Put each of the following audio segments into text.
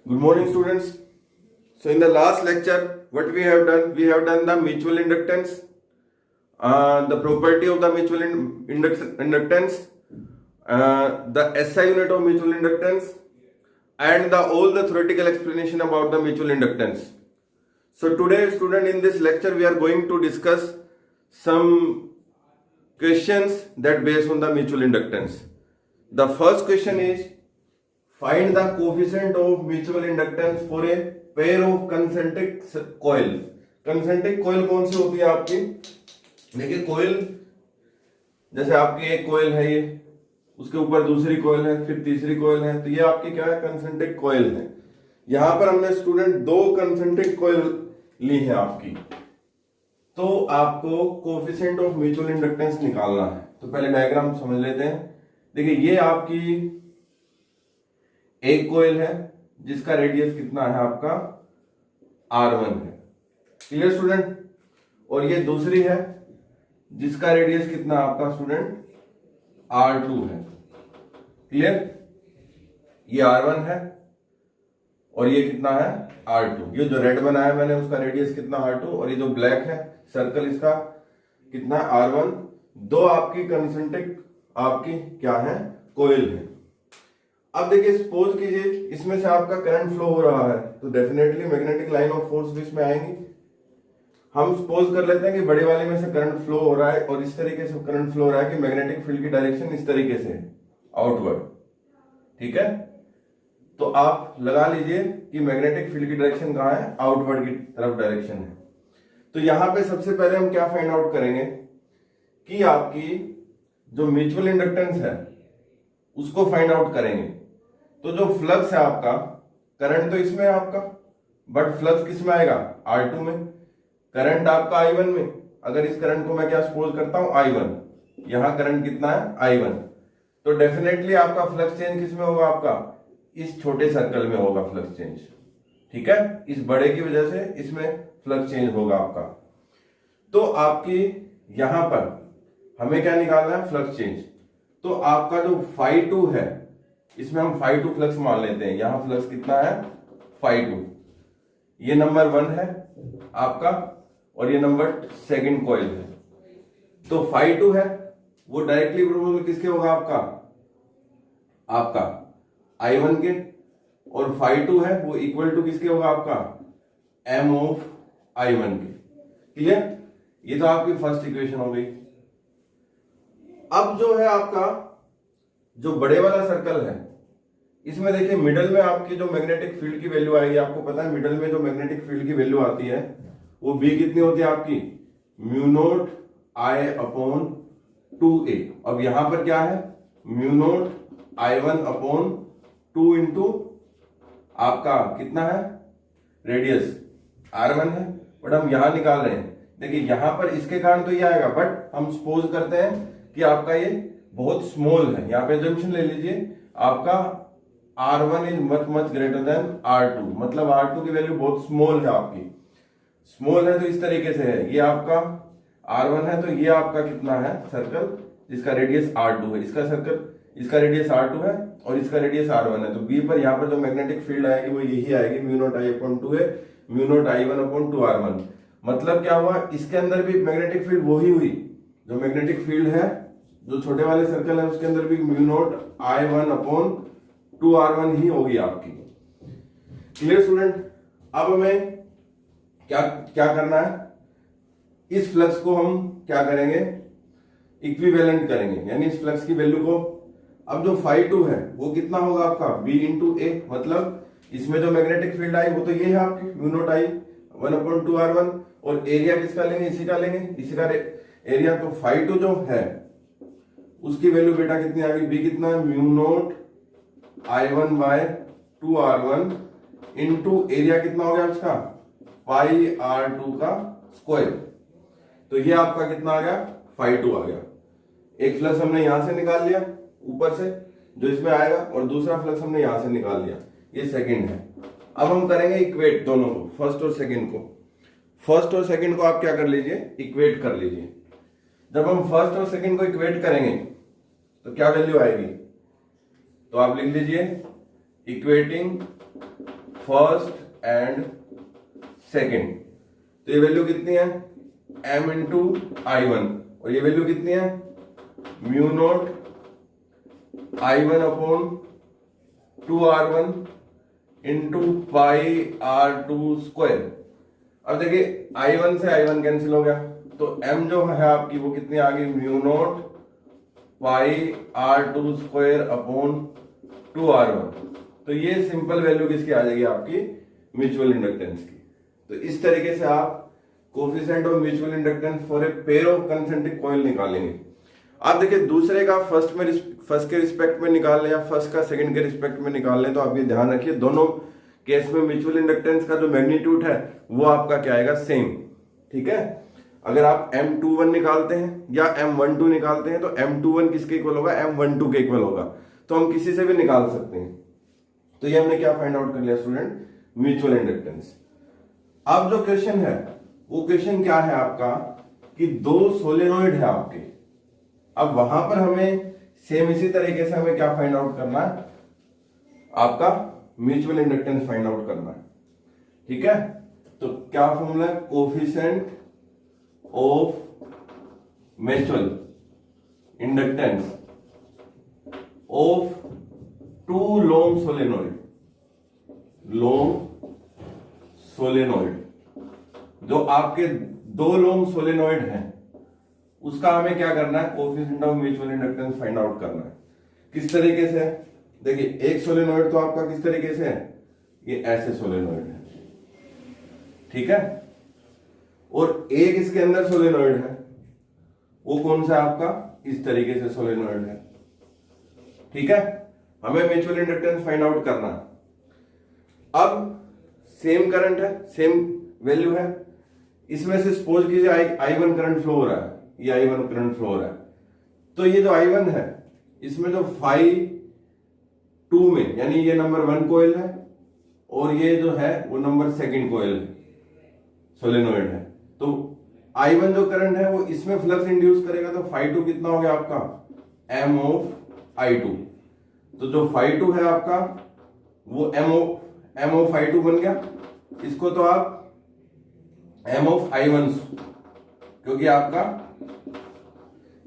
Good morning, students. So, in the last lecture, what we have done the mutual inductance, the property of the mutual inductance, the SI unit of mutual inductance, and all the theoretical explanation about the mutual inductance. So, today, student, in this lecture, we are going to discuss some questions that based on the mutual inductance. The first question is, find the coefficient of mutual inductance for a pair of concentric coils. Concentric coil कौन सी होती है आपकी? देखिए coil, जैसे आपकी एक coil है, ये उसके ऊपर दूसरी कॉइल है, फिर तीसरी कॉइल है, तो ये आपकी क्या है? कंसेंट्रिक कॉइल है। यहां पर हमने स्टूडेंट दो कंसेंट्रिक कॉइल ली है आपकी, तो आपको कोफिशिएंट ऑफ म्यूचुअल इंडक्टेंस निकालना है। तो पहले डायग्राम समझ लेते हैं। देखिए ये आपकी एक कॉइल है जिसका रेडियस कितना है आपका? R1 है। Clear student? और ये दूसरी है जिसका रेडियस कितना आपका स्टूडेंट? R2 है। क्लियर? ये R1 है और ये कितना है? R2। ये जो रेड बनाया मैंने उसका रेडियस कितना? R2। और ये जो ब्लैक है सर्कल, इसका कितना है? R1। दो आपकी कंसेंट्रिक आपकी क्या है? कॉइल है। अब देखिए सपोज कीजिए इसमें से आपका करंट फ्लो हो रहा है, तो definitely magnetic line of force भी इसमें आएंगी। हम सपोज कर लेते हैं कि बड़ी वाली में से करंट फ्लो हो रहा है और इस तरीके से करंट फ्लो हो रहा है कि मैग्नेटिक फील्ड की डायरेक्शन इस तरीके से आउटवर्ड। ठीक है, तो आप लगा लीजिए कि मैग्नेटिक फील्ड की डायरेक्शन कहां है? आउटवर्ड की तरफ डायरेक्शन है। तो यहां पे सबसे पहले हम क्या फाइंड आउट करेंगे कि आपकी जो म्यूचुअल इंडक्टेंस है उसको फाइंड आउट करेंगे। तो जो फ्लक्स है आपका, करंट तो इसमें है आपका, बट फ्लक्स किस में आएगा? R2 में। करंट आपका I1 में। अगर इस करंट को मैं क्या सपोज करता हूं? I1। यहां करंट कितना है? I1। तो डेफिनेटली आपका फ्लक्स चेंज किस में होगा? आपका इस छोटे सर्कल में होगा फ्लक्स चेंज। ठीक है, इस बड़े की वजह से इसमें फ्लक्स चेंज होगा आपका। तो आपकी यहां पर हमें क्या निकालना है? Flux change. तो आपका जो φ2 है, इसमें हम φ2 फ्लक्स मान लेते हैं। यहां फ्लक्स कितना है? φ2। ये नंबर 1 है आपका और ये नंबर सेकंड कॉइल है। तो φ2 है वो डायरेक्टली प्रोपोर्शनल किसके होगा? आपका I1 के। और φ2 है वो इक्वल टू किसके होगा? आपका m ऑफ I1 के। क्लियर? ये तो आपकी फर्स्ट इक्वेशन हो गई। अब जो है आपका जो बड़े वाला सर्कल है, इसमें देखिए मिडल में आपकी जो मैग्नेटिक फील्ड की वैल्यू आएगी, आपको पता है मिडल में जो मैग्नेटिक फील्ड की वैल्यू आती है वो B कितनी होती है आपकी? Mu naught I upon 2A। अब यहां पर क्या है? Mu naught I1 upon 2 into आपका कितना है? रेडियस R1 है, बट हम यहां निकाल रहे हैं। देखिए यहां पर इसके कारण तो ये आएगा, बट हम सपोज करते हैं कि आपका ये बहुत स्मॉल है। यहां पे जंक्शन ले लीजिए, आपका R1 is much much greater than R2, मतलब R2 की वैल्यू बहुत स्मॉल है आपकी। स्मॉल है तो इस तरीके से है, ये आपका R1 है, तो ये आपका कितना है? सर्कल जिसका रेडियस R2 है। इसका सर्कल, इसका रेडियस R2 है और इसका रेडियस R1 है। तो B पर यहाँ पर जो मैग्नेटिक फील्ड आएगी वो यही आएगी, म्यू नोट I अपॉन 2 है, mu naught I1 upon 2 R1। मतलब क्या हुआ? इसके अंदर भी मैग्नेटिक फील्ड वही हुई, जो मैग्नेटिक फील्ड है जो छोटे वाले सर्कल है उसके अंदर भी mu naught I1 upon 2 R1 ही होगी आपकी। Clear student? अब हमें क्या क्या करना है? इस फ्लक्स को हम क्या करेंगे? इक्विवेलेंट करेंगे, यानी इस फ्लक्स की वैल्यू को। अब जो φ2 है वो कितना होगा आपका? B इंटू ए, मतलब इसमें जो मैग्नेटिक फील्ड आई वो तो ये है आपकी mu naught I1 upon 2 R1। और एरिया किसका लेंगे? इसी का लेंगे, इसी का एरिया। तो φ2 जो है उसकी वैल्यू बेटा कितनी आ गई? B कितना है? Mu naught I1 by 2 R1 into area कितना हो गया उसका? पाई R2 का स्क्वायर। तो ये आपका कितना आ गया? φ2 आ गया। एक फ्लक्स हमने यहां से निकाल लिया ऊपर से जो इसमें आएगा, और दूसरा फ्लक्स हमने यहां से निकाल लिया, ये सेकंड है। अब हम करेंगे इक्वेट दोनों को, फर्स्ट और सेकंड को। फर्स्ट और सेकंड को आप क्या कर लीजिए? इक्वेट कर लीजिए। जब हम फर्स्ट और सेकंड को इक्वेट करेंगे तो क्या वैल्यू आएगी? तो आप लिख लीजिए इक्वेटिंग फर्स्ट एंड सेकेंड। तो ये वैल्यू कितनी है, m इंटू I1, और ये वैल्यू कितनी है, mu naught I1 upon 2R1 into pi R2 square. अब देखिए I1 से I1 कैंसिल हो गया, तो m जो है आपकी वो कितनी आ गई, म्यू नोट पाई R2 स्क्वायर अपॉन 2R1। तो ये सिंपल वैल्यू किसकी आ जाएगी, आपकी म्यूचुअल इंडक्टेंस की। तो इस तरीके से आप coefficient of mutual inductance for a pair of concentric coil निकालेंगे। आप देखिए दूसरे का फर्स्ट के रिस्पेक्ट में निकाल लें या फर्स्ट का सेकंड के रिस्पेक्ट में निकाल लें, तो आप ये ध्यान रखिए दोनों केस में म्यूचुअल इंडक्टेंस का जो मैग्नीट्यूड है वो आपका क्या आएगा, सेम। ठीक है, अगर आप M21 निकालते हैं या M12 निकालते हैं तो M21 किसके इक्वल होगा, M12 के इक्वल होगा। तो हम किसी से भी निकाल सकते हैं। तो ये हमने क्या फाइंड आउट कर लिया स्टूडेंट, म्यूचुअल इंडक्टेंस। अब जो क्वेश्चन है वो क्वेश्चन क्या है आपका कि दो सोलेनॉइड है आपके। अब वहां पर हमें सेम इसी तरीके से हमें क्या फाइंड आउट करना है, आपका म्यूचुअल इंडक्टेंस फाइंड आउट करना है। ठीक है, तो क्या फॉर्मूला है, coefficient of mutual inductance of two long solenoid, जो आपके दो लॉन्ग सोलेनॉइड हैं उसका हमें क्या करना है, coefficient of mutual inductance find out करना है। किस तरीके से, देखिए एक सोलेनॉइड तो आपका किस तरीके से है, ये ऐसे सोलेनॉइड है। ठीक है, और एक इसके अंदर सोलेनॉइड है, वो कौन सा आपका, इस तरीके से सोलेनॉइड है। ठीक है, हमें म्यूचुअल इंडक्टेंस फाइंड आउट करना है। अब सेम करंट है, सेम वैल्यू है, इसमें से सपोज कीजिए I1 करंट फ्लो हो रहा है, ये I1 करंट फ्लो हो रहा है। तो ये जो I1 है इसमें जो फाई 2 में, यानी ये नंबर 1 कोयल है और ये जो है वो नंबर 2 कोयल है, सोलेनॉइड है। तो I1 जो करंट है वो इसमें फ्लक्स इंड्यूस करेगा, तो फाई 2 कितना हो गया आपका, m ऑफ I2। तो जो फाई 2 है आपका वो m ऑफ I2 बन गया। इसको तो आप m ऑफ I1, क्योंकि आपका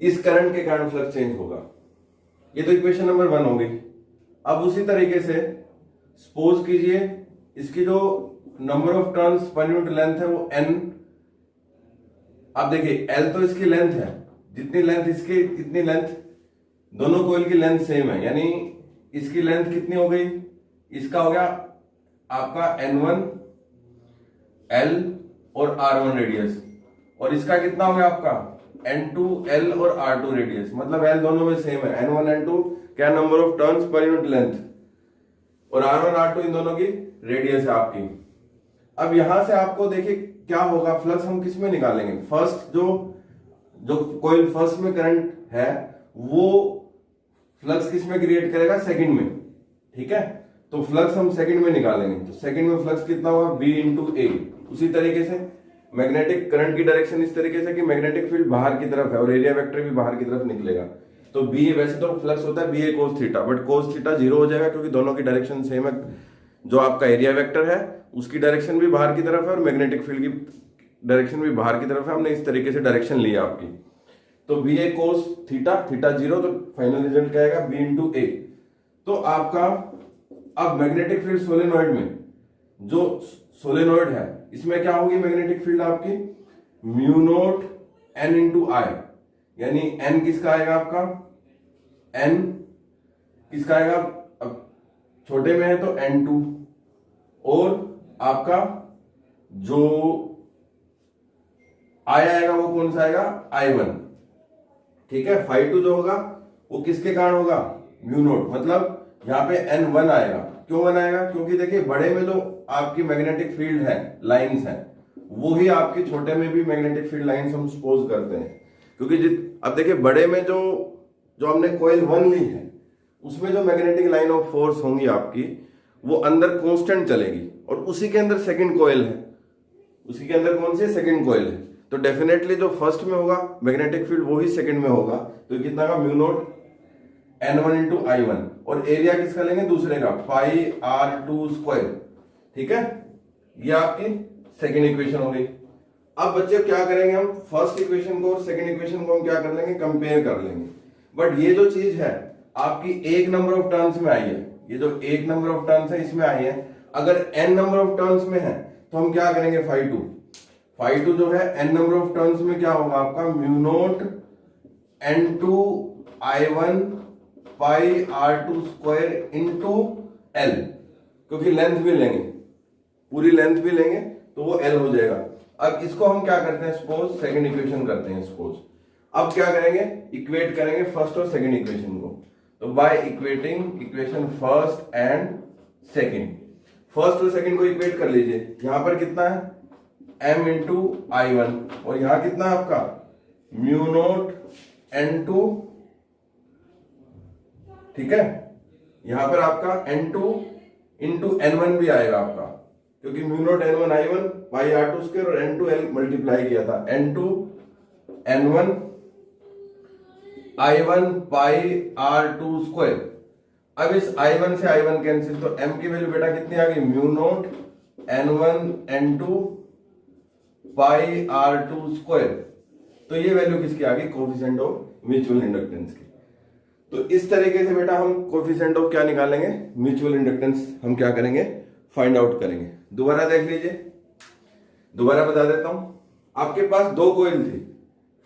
इस करंट के कारण फ्लक्स चेंज होगा। ये तो इक्वेशन नंबर 1 हो गई। अब उसी तरीके से सपोज कीजिए इसकी जो number of turns per unit length है वो n। आप देखिए L तो इसकी लेंथ है, जितनी लेंथ इसकी इतनी लेंथ, दोनों कोइल की लेंथ सेम है, यानी इसकी लेंथ कितनी हो गई, इसका हो गया आपका N1 L और R1 रेडियस, और इसका कितना हो गया आपका N2 L और R2 रेडियस। मतलब L दोनों में सेम है, N1 N2 क्या number of turns per unit length, और R1 R2 इन दोनों की रेडियस है आपकी। अब यहां से आपको देखिए क्या होगा, फ्लक्स हम किस में निकालेंगे, फर्स्ट जो कोई फर्स्ट में करंट है वो फ्लक्स किस में क्रिएट करेगा, सेकंड में। ठीक है, तो फ्लक्स हम सेकंड में निकालेंगे, तो सेकंड में फ्लक्स कितना होगा, B इंटू A। उसी तरीके से मैग्नेटिक करंट की डायरेक्शन इस तरीके से कि मैग्नेटिक फील्ड बाहर की तरफ है और एरिया वेक्टर भी बाहर की तरफ निकलेगा। तो बी, वैसे तो फ्लक्स होता है BA cos theta, but cos theta 0 हो जाएगा क्योंकि दोनों की डायरेक्शन सेम है। जो आपका एरिया वेक्टर है उसकी डायरेक्शन भी बाहर की तरफ है और मैग्नेटिक फील्ड की डायरेक्शन भी बाहर की तरफ है। हमने इस तरीके से डायरेक्शन लिया आपकी, तो BA cos थीटा 0, तो फाइनल रिजल्ट क्या आएगा, B इंटू A। तो आपका अब मैग्नेटिक फील्ड सोलेनॉइड में, जो सोलेनॉइड है इसमें क्या होगी मैग्नेटिक फील्ड आपकी, mu naught N into I, यानी N किसका आएगा आपका, N किसका आएगा, अब छोटे में है तो N2, और आपका जो I आएगा वो कौन सा आएगा, I1। ठीक है, फाई 2 जो होगा वो किसके कारण होगा, म्यू नोट, मतलब यहाँ पे N1 आएगा। क्यों 1 आएगा, क्योंकि देखिए बड़े में जो आपकी मैग्नेटिक फील्ड है, लाइंस है, वो ही आपके छोटे में भी मैग्नेटिक फील्ड लाइंस हम सपोज करते हैं। क्योंकि अब देखिए बड़े में जो हमने कॉइल 1 ली है उसमें जो मैग्नेटिक लाइन ऑफ फोर्स होंगी आपकी वो अंदर कांस्टेंट चलेगी, और उसी के अंदर सेकंड कॉइल है, उसी के अंदर कौन सी सेकंड कॉइल है, तो डेफिनेटली जो फर्स्ट में होगा मैग्नेटिक फील्ड वो ही सेकंड में होगा। तो कितना का, mu naught N1 into I1, और एरिया किसका लेंगे, दूसरे का, पाई R2 स्क्वायर, ठीक है, ये आपकी सेकेंड इक्वेशन हो गई। अब बच्चे क्या करेंगे, हम फर्स्ट इक्वेशन को और सेकेंड इक्वेशन को हम क्या कर लेंगे, कंपेयर कर लेंगे। बट ये जो चीज है आपकी एक नंबर ऑफ टर्म्स में आई है, ये जो एक नंबर ऑफ टर्म्स है इसमें आई है। अगर n नंबर ऑफ टर्म्स में है तो हम क्या करेंगे, फाई टू जो है n नंबर ऑफ टर्म्स में क्या होगा आपका, म्यू नोट n2 i1 पाई r2 स्क्वायर इंटू l, क्योंकि लेंथ भी लेंगे, पूरी लेंथ भी लेंगे तो वो l हो जाएगा। अब इसको हम क्या करते हैं, सपोज सेकंड इक्वेशन करते हैं सपोज। अब क्या करेंगे, इक्वेट करेंगे फर्स्ट और सेकंड इक्वेशन को। तो by equating equation first and second, first और सेकंड को इक्वेट कर लीजिए। यहां पर कितना है, m इंटू i1, और यहां कितना है आपका म्यू नोट n2, ठीक है। यहां पर आपका n2 इंटू n1 भी आएगा आपका, क्योंकि mu naught n1 i1 by r2 square और n2 l मल्टीप्लाई किया था, n2 n1 i1 पाई r2 स्क्वायर। अब इस i1 से i1 कैंसिल, तो m की वैल्यू बेटा कितनी आ गई, म्यू नोट n1 n2 पाई r2 स्क्वायर। तो ये वैल्यू किसकी आ गई, कोफिशिएंट ऑफ म्यूचुअल इंडक्टेंस की। तो इस तरीके से बेटा हम कोफिशिएंट ऑफ क्या निकालेंगे, म्यूचुअल इंडक्टेंस हम क्या करेंगे, फाइंड आउट करेंगे। दोबारा देख लीजिए, दोबारा बता देता हूं। आपके पास दो कॉइल थी,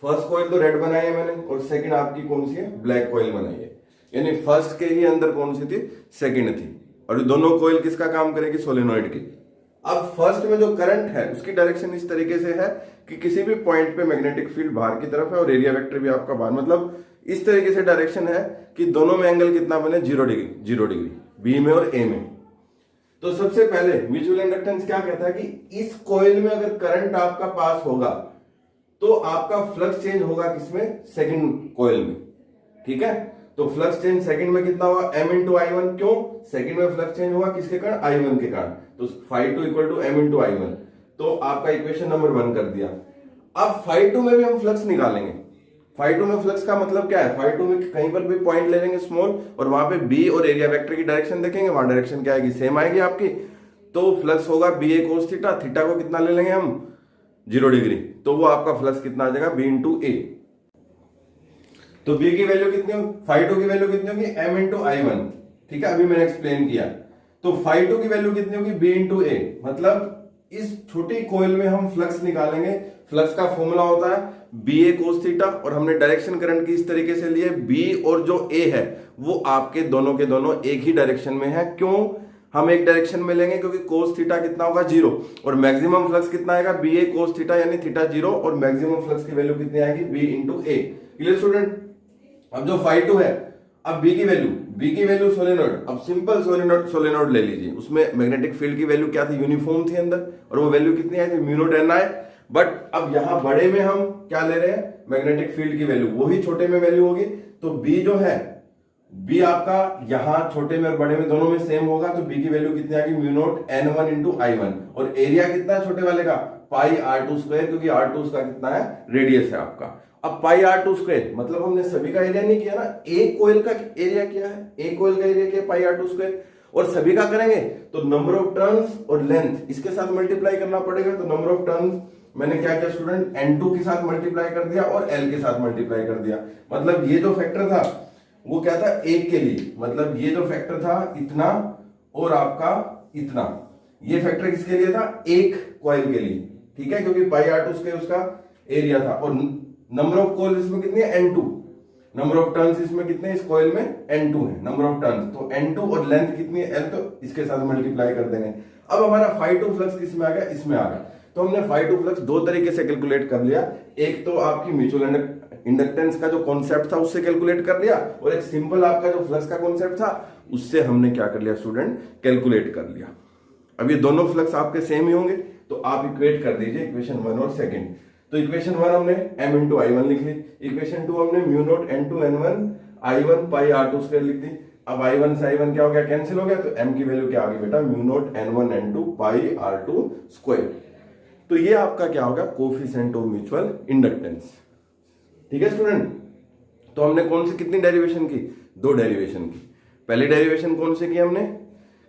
फर्स्ट कॉइल तो रेड बनाई है मैंने, और सेकंड आपकी कौन सी है, ब्लैक कॉइल बनाई है। यानी फर्स्ट के ही अंदर कौन सी थी, सेकंड थी, और दोनों कॉइल किसका काम करेगी, सोलेनॉइड की। अब फर्स्ट में जो करंट है उसकी डायरेक्शन इस तरीके से है कि किसी भी पॉइंट पे मैग्नेटिक फील्ड बाहर की तरफ है और एरिया वेक्टर भी आपका बाहर, मतलब इस तरीके से डायरेक्शन है कि दोनों में एंगल कितना बने, 0 डिग्री, बी में और ए में। तो सबसे पहले म्यूचुअल इंडक्टेंस क्या कहता है कि इस कॉइल में अगर करंट आपका पास होगा तो आपका फ्लक्स चेंज होगा किसमें, सेकंड कॉइल में, ठीक है। तो फ्लक्स चेंज सेकंड में कितना होगा, m इंटू i1, क्यों, सेकंड में फ्लक्स चेंज हुआ किसके कारण, i1 के कारण। तो φ2 equal to m into i1, तो आपका इक्वेशन नंबर 1 कर दिया। अब φ2 में भी हम फ्लक्स निकालेंगे। φ2 में फ्लक्स का मतलब क्या है, φ2 में कहीं पर भी पॉइंट ले लेंगे स्मॉल, और वहां पे b और एरिया वेक्टर की डायरेक्शन देखेंगे, वहां डायरेक्शन क्या आएगी, सेम आएगी आपकी। तो फ्लक्स होगा ba cos थीटा, थीटा को कितना ले लेंगे हम, 0 डिग्री, तो वो आपका फ्लक्स कितना आ जाएगा, b इंटू ए। तो b की वैल्यू कितनी होगी, φ2 की वैल्यू कितनी होगी, m इंटू i1, ठीक है, अभी मैंने एक्सप्लेन किया। तो φ2 की वैल्यू कितनी होगी, b इंटू ए, मतलब इस छोटी कॉइल में हम फ्लक्स निकालेंगे। फ्लक्स का फॉर्मूला होता है ba cos थीटा, और हमने डायरेक्शन करंट की इस तरीके से लिए, b और जो a है वो आपके दोनों के दोनों एक ही डायरेक्शन में है। क्यों हम एक डायरेक्शन में लेंगे, क्योंकि cos थीटा कितना होगा, 0, और मैक्सिमम फ्लक्स कितना आएगा, ba cos थीटा, यानी थीटा 0, और मैक्सिमम फ्लक्स की वैल्यू कितनी आएगी, b into a. Clear student. अब जो φ2 है, अब b की वैल्यू सोलेनोइड, अब सिंपल सोलेनोइड ले लीजिए, उसमें मैग्नेटिक फील्ड की वैल्यू क्या थी, यूनिफॉर्म थी अंदर, और वो वैल्यू कितनी आई थी, mu naught n I. But अब यहां बड़े में हम क्या ले रहे हैं, मैग्नेटिक फील्ड की वैल्यू, वही छोटे में वैल्यू होगी। तो b जो है, b आपका यहां छोटे में और बड़े में दोनों में सेम होगा, तो b की वैल्यू कितनी आएगी, mu naught n1 into i1, और एरिया कितना है छोटे वाले का, पाई r2 स्क्वायर, क्योंकि r2 उसका कितना है, रेडियस है आपका। अब पाई r2 स्क्वायर, मतलब हमने सभी का एरिया नहीं किया ना, एक कॉइल का एरिया किया है, एक कॉइल का एरिया किया पाई r2 स्क्वायर, और सभी का करेंगे तो नंबर ऑफ टर्न्स और लेंथ इसके साथ मल्टीप्लाई करना पड़ेगा। तो नंबर ऑफ टर्न्स मैंने क्या किया स्टूडेंट, n2 के साथ मल्टीप्लाई कर दिया और l के साथ मल्टीप्लाई कर दिया। मतलब ये जो फैक्टर था वो क्या था, एक के लिए, मतलब ये जो फैक्टर था इतना और आपका इतना, ये फैक्टर किसके लिए था, एक कॉइल के लिए, ठीक है, क्योंकि पाई r2 स्क्वायर उसका एरिया था। और नंबर ऑफ कॉइल इसमें कितनी है, n2, नंबर ऑफ टर्न्स इसमें कितने, इस कॉइल में n2 है नंबर ऑफ टर्न्स, तो n2 और लेंथ कितनी है l, तो इसके साथ मल्टीप्लाई कर देंगे। अब हमारा φ2 फ्लक्स किसमें आ गया, इसमें आ गया। तो हमने φ2 फ्लक्स दो तरीके से कैलकुलेट कर लिया, एक तो आपकी म्यूचुअल इंडक्टेंस का जो कॉन्सेप्ट था उससे कैलकुलेट कर लिया, और एक सिंपल आपका जो फ्लक्स का कॉन्सेप्ट था उससे हमने क्या कर लिया स्टूडेंट, कैलकुलेट कर लिया। अब ये दोनों फ्लक्स आपके सेम ही होंगे, तो आप इक्वेट कर दीजिए इक्वेशन 1 और सेकंड। तो इक्वेशन 1 हमने m इंटू i1 लिख ली, इक्वेशन 2 हमने mu naught n2 n1 i1 पाई r2 स्क्वायर लिख दी। अब i1 से i1 क्या हो गया, कैंसिल हो गया, तो m की वैल्यू क्या आ गई बेटा, म्यू नोट n1 n2 पाई r2 स्क्वायर। तो ये आपका क्या होगा, कोफिशिएंट ऑफ म्यूचुअल इंडक्टेंस। ठीक है स्टूडेंट। तो हमने कौन सी कितनी डेरिवेशन की, दो डेरिवेशन की। पहली डेरिवेशन कौन से की हमने,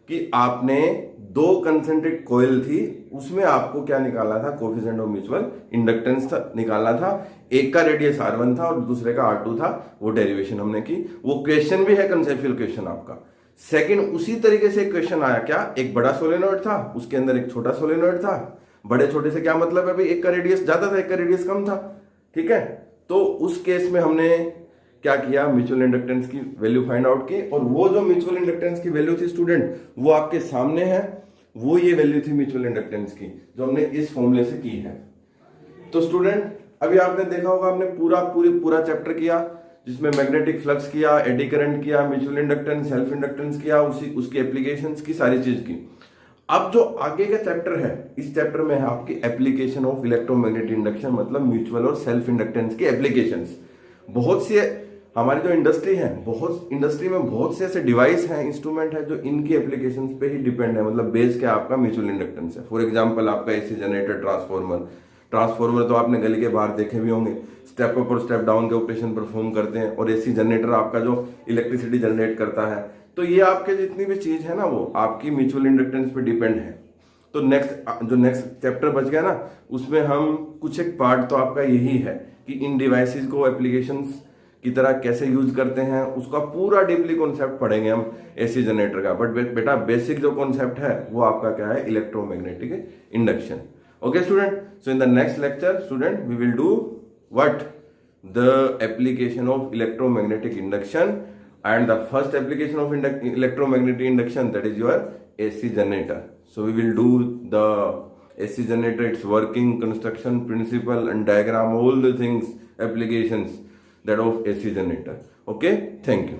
कि आपने 2 कंसेंट्रिक कॉइल थी, उसमें आपको क्या निकालना था, कोफिशिएंट ऑफ म्यूचुअल इंडक्टेंस निकालना था। एक का रेडियस R1 था और दूसरे का R2 था, वो डेरिवेशन हमने की। वो क्वेश्चन भी है कंसेप्चुअल क्वेश्चन आपका। सेकंड उसी तरीके से क्वेश्चन आया, क्या एक बड़ा सोलेनॉइड था, उसके अंदर एक छोटा सोलेनॉइड था। बड़े छोटे से क्या मतलब है भाई, एक का रेडियस ज्यादा था, एक का रेडियस कम था, ठीक है। तो उस केस में हमने क्या किया, म्यूचुअल इंडक्टेंस की वैल्यू फाइंड आउट की, और वो जो म्यूचुअल इंडक्टेंस की वैल्यू थी स्टूडेंट, वो आपके सामने है। वो ये वैल्यू थी म्यूचुअल इंडक्टेंस की, जो हमने इस फॉर्मूले से की है। तो स्टूडेंट अभी आपने देखा होगा, हमने पूरा चैप्टर किया, जिसमें मैग्नेटिक फ्लक्स किया, एडी करंट किया, म्यूचुअल इंडक्टेंस, सेल्फ इंडक्टेंस किया, उसकी एप्लीकेशंस की, सारी चीज की। अब जो आगे का चैप्टर है, इस चैप्टर में है आपकी एप्लीकेशन ऑफ इलेक्ट्रोमैग्नेटिक इंडक्शन, मतलब म्यूचुअल और सेल्फ इंडक्टेंस की एप्लीकेशंस। बहुत सी हमारी जो इंडस्ट्री है, इंडस्ट्री में बहुत से ऐसे डिवाइस हैं, इंस्ट्रूमेंट है, जो इनकी एप्लीकेशंस पे ही डिपेंड है, मतलब बेस क्या आपका म्यूचुअल इंडक्टेंस है। फॉर एग्जांपल आपका एसी जनरेटर, ट्रांसफार्मर तो आपने गली के बाहर देखे भी होंगे, स्टेप अप और स्टेप डाउन के ऑपरेशन परफॉर्म करते हैं, और एसी जनरेटर आपका जो इलेक्ट्रिसिटी जनरेट करता है। तो ये आपके जितनी भी चीज है ना, वो आपकी म्यूचुअल इंडक्टेंस पे डिपेंड है। तो नेक्स्ट चैप्टर बच गया ना, उसमें हम कुछ एक पार्ट तो आपका यही है कि इन डिवाइसेस को एप्लीकेशंस की तरह कैसे यूज करते हैं, उसका पूरा डीपली कॉन्सेप्ट पढ़ेंगे हम एसी जनरेटर का। बट बेटा बेसिक जो कॉन्सेप्ट है वो आपका क्या है, electromagnetic induction. Okay student, so in the next lecture student we will do what, the application of electromagnetic induction, and the first application of electromagnetic induction, that is your AC generator. So we will do the AC generator, its working, construction principle and diagram, all the things, applications that of AC generator. Okay, thank you.